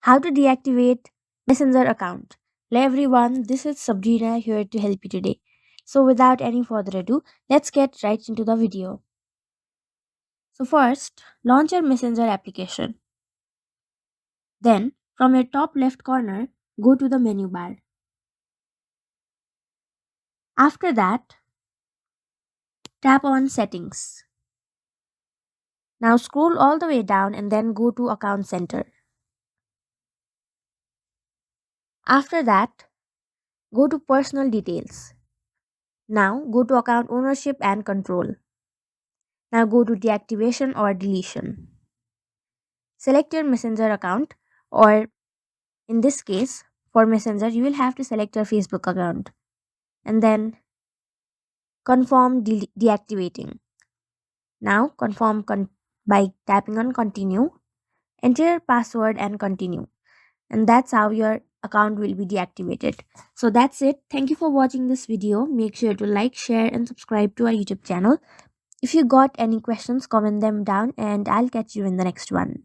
How to deactivate Messenger account. Hello everyone, this is Sabrina here to help you today. So without any further ado, let's get right into the video. So first, launch your Messenger application. Then, from your top left corner, go to the menu bar. After that, tap on Settings. Now scroll all the way down and then go to Account Center. After that, go to Personal Details. Now go to Account Ownership and Control. Now go to Deactivation or Deletion. Select your Messenger account, or in this case, for Messenger, you will have to select your Facebook account and then confirm deactivating. Now confirm by tapping on Continue, enter your password and continue. And that's how your account will be deactivated. So that's it. Thank you for watching this video. Make sure to like, share, and subscribe to our YouTube channel. If you got any questions, comment them down, and I'll catch you in the next one.